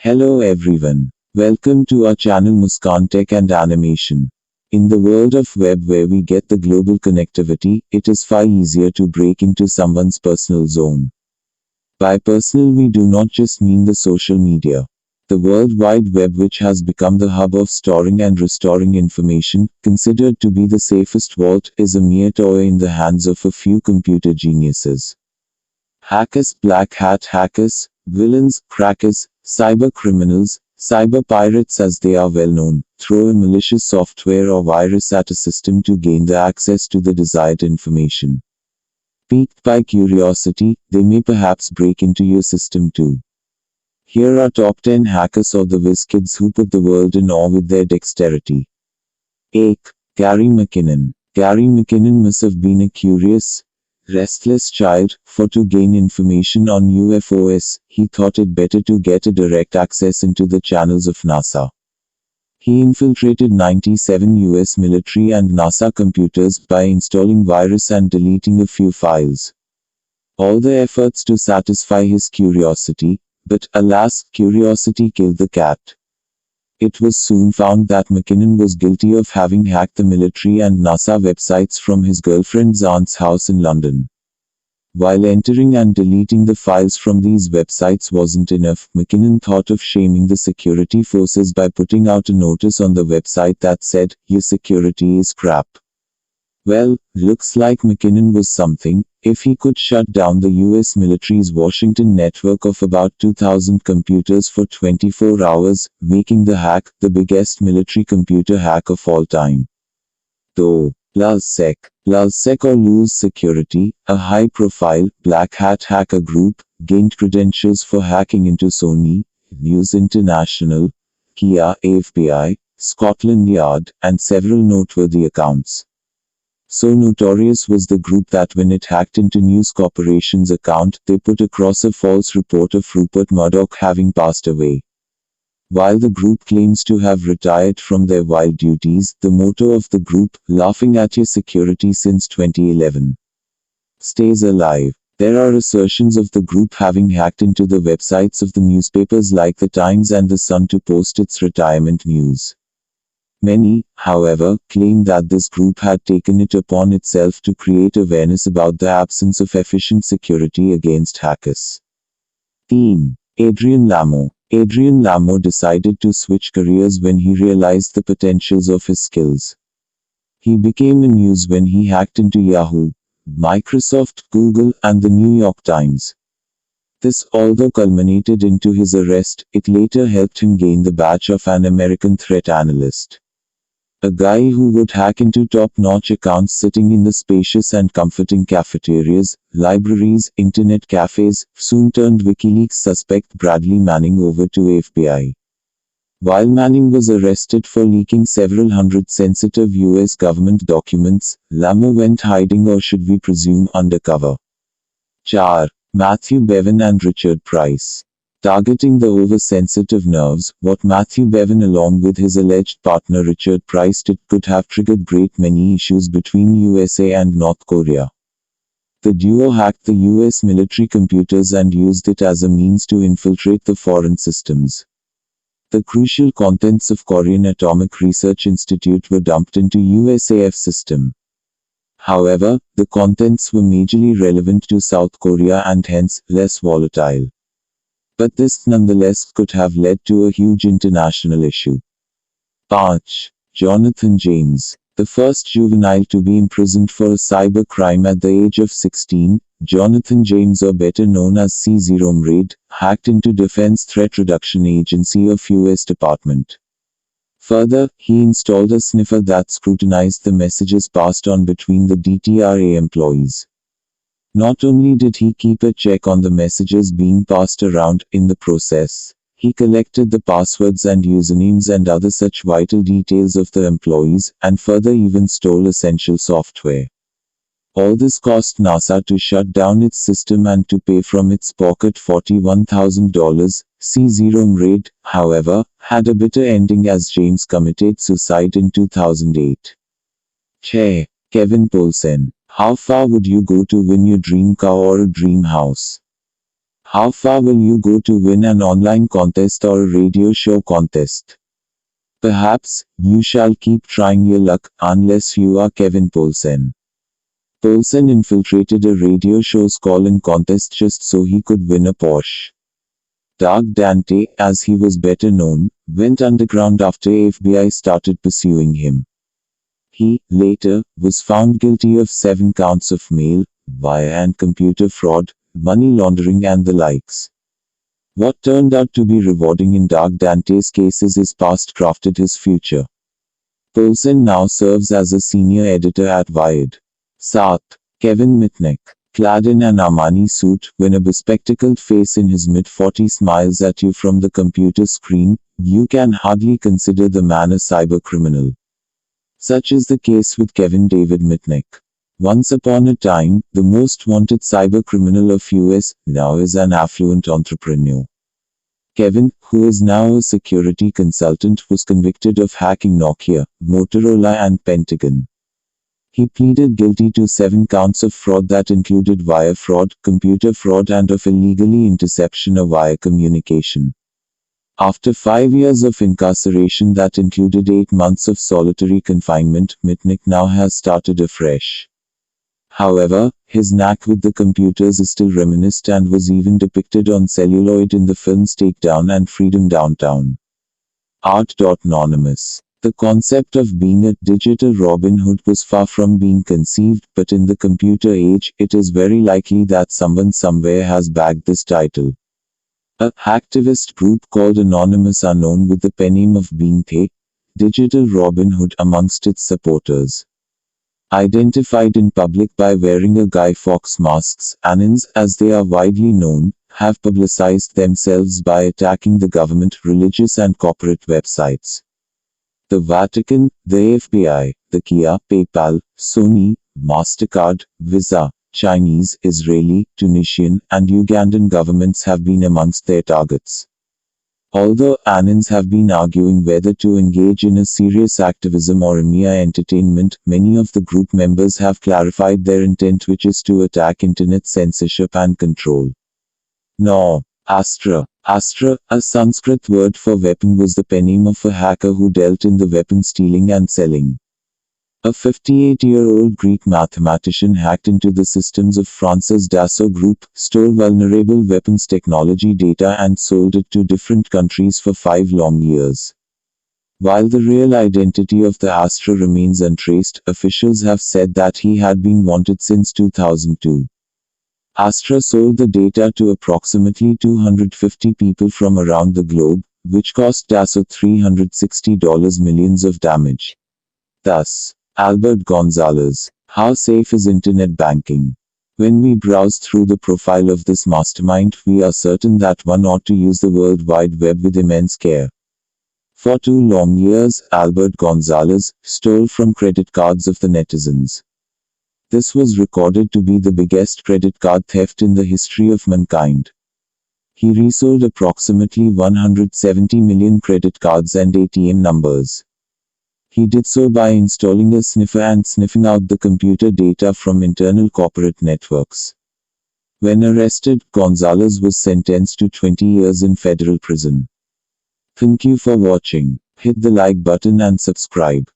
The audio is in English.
Hello everyone. Welcome to our channel Muskan Tech and Animation. In the world of web where we get the global connectivity, it is far easier to break into someone's personal zone. By personal we do not just mean the social media. The World Wide Web, which has become the hub of storing and restoring information, considered to be the safest vault, is a mere toy in the hands of a few computer geniuses. Hackers, black hat hackers, villains, crackers, cyber criminals, cyber pirates as they are well known, throw a malicious software or virus at a system to gain the access to the desired information. Piqued by curiosity, they may perhaps break into your system too. Here are top 10 hackers or the whiz kids who put the world in awe with their dexterity. 8. Gary McKinnon. Gary McKinnon must have been a curious, restless child, for to gain information on UFOs, he thought it better to get a direct access into the channels of NASA. He infiltrated 97 US military and NASA computers by installing virus and deleting a few files. All the efforts to satisfy his curiosity, but alas, curiosity killed the cat. It was soon found that McKinnon was guilty of having hacked the military and NASA websites from his girlfriend's aunt's house in London. While entering and deleting the files from these websites wasn't enough, McKinnon thought of shaming the security forces by putting out a notice on the website that said, "Your security is crap." Well, looks like McKinnon was something, if he could shut down the US military's Washington network of about 2,000 computers for 24 hours, making the hack the biggest military computer hack of all time. Though, LulzSec or Lose Security, a high-profile, black hat hacker group, gained credentials for hacking into Sony, News International, Kia, FBI, Scotland Yard, and several noteworthy accounts. So notorious was the group that when it hacked into News Corporation's account, they put across a false report of Rupert Murdoch having passed away. While the group claims to have retired from their wild duties, the motto of the group, "Laughing at your security since 2011," stays alive. There are assertions of the group having hacked into the websites of the newspapers like The Times and The Sun to post its retirement news. Many, however, claim that this group had taken it upon itself to create awareness about the absence of efficient security against hackers. Teen. Adrian Lamo. Adrian Lamo decided to switch careers when he realized the potentials of his skills. He became a news when he hacked into Yahoo, Microsoft, Google, and the New York Times. This, although culminated into his arrest, it later helped him gain the badge of an American threat analyst. A guy who would hack into top-notch accounts sitting in the spacious and comforting cafeterias, libraries, internet cafes, soon turned WikiLeaks suspect Bradley Manning over to FBI. While Manning was arrested for leaking several hundred sensitive US government documents, Lamo went hiding, or should we presume undercover. 4. Matthew Bevan and Richard Price. Targeting the oversensitive nerves, what Matthew Bevan along with his alleged partner Richard Price did could have triggered great many issues between USA and North Korea. The duo hacked the US military computers and used it as a means to infiltrate the foreign systems. The crucial contents of Korean Atomic Research Institute were dumped into USAF system. However, the contents were majorly relevant to South Korea and hence, less volatile. But this nonetheless could have led to a huge international issue. 5. Jonathan James. The first juvenile to be imprisoned for a cyber crime at the age of 16, Jonathan James, or better known as C0MRAID, hacked into Defense Threat Reduction Agency of US Department. Further, he installed a sniffer that scrutinized the messages passed on between the DTRA employees. Not only did he keep a check on the messages being passed around, in the process, he collected the passwords and usernames and other such vital details of the employees, and further even stole essential software. All this cost NASA to shut down its system and to pay from its pocket $41,000. C0MRAID, however, had a bitter ending as James committed suicide in 2008. Che. Kevin Poulsen. How far would you go to win your dream car or a dream house? How far will you go to win an online contest or a radio show contest? Perhaps, you shall keep trying your luck, unless you are Kevin Poulsen. Poulsen infiltrated a radio show's call-in contest just so he could win a Porsche. Doug Dante, as he was better known, went underground after FBI started pursuing him. He, later, was found guilty of 7 counts of mail, wire and computer fraud, money laundering and the likes. What turned out to be rewarding in Doug Dante's case is his past crafted his future. Poulsen now serves as a senior editor at Wired. South. Kevin Mitnick. Clad in an Armani suit, when a bespectacled face in his mid-40s smiles at you from the computer screen, you can hardly consider the man a cybercriminal. Such is the case with Kevin David Mitnick. Once upon a time, the most wanted cybercriminal of US, now is an affluent entrepreneur. Kevin, who is now a security consultant, was convicted of hacking Nokia, Motorola and Pentagon. He pleaded guilty to 7 counts of fraud that included wire fraud, computer fraud and of illegally interception of wire communication. After 5 years of incarceration that included 8 months of solitary confinement, Mitnick now has started afresh. However, his knack with the computers is still reminiscent and was even depicted on celluloid in the films Takedown and Freedom Downtown. Art.Anonymous. The concept of being a digital Robin Hood was far from being conceived, but in the computer age, it is very likely that someone somewhere has bagged this title. A hacktivist group called Anonymous are known with the pen name of Bante, Digital Robin Hood amongst its supporters. Identified in public by wearing a Guy Fawkes masks, Anons, as they are widely known, have publicized themselves by attacking the government, religious and corporate websites. The Vatican, the FBI, the Kia, PayPal, Sony, MasterCard, Visa, Chinese, Israeli, Tunisian, and Ugandan governments have been amongst their targets. Although Anons have been arguing whether to engage in a serious activism or a mere entertainment, many of the group members have clarified their intent, which is to attack internet censorship and control. No. Astra. Astra, a Sanskrit word for weapon, was the pen name of a hacker who dealt in the weapon stealing and selling. A 58-year-old Greek mathematician hacked into the systems of France's Dassault Group, stole vulnerable weapons technology data and sold it to different countries for 5 long years. While the real identity of the Astra remains untraced, officials have said that he had been wanted since 2002. Astra sold the data to approximately 250 people from around the globe, which cost Dassault $360 millions of damage. Thus, Albert Gonzalez. How safe is internet banking? When we browse through the profile of this mastermind, we are certain that one ought to use the World Wide Web with immense care. For 2 long years, Albert Gonzalez stole from credit cards of the netizens. This was recorded to be the biggest credit card theft in the history of mankind. He resold approximately 170 million credit cards and ATM numbers. He did so by installing a sniffer and sniffing out the computer data from internal corporate networks. When arrested, Gonzalez was sentenced to 20 years in federal prison. Thank you for watching. Hit the like button and subscribe.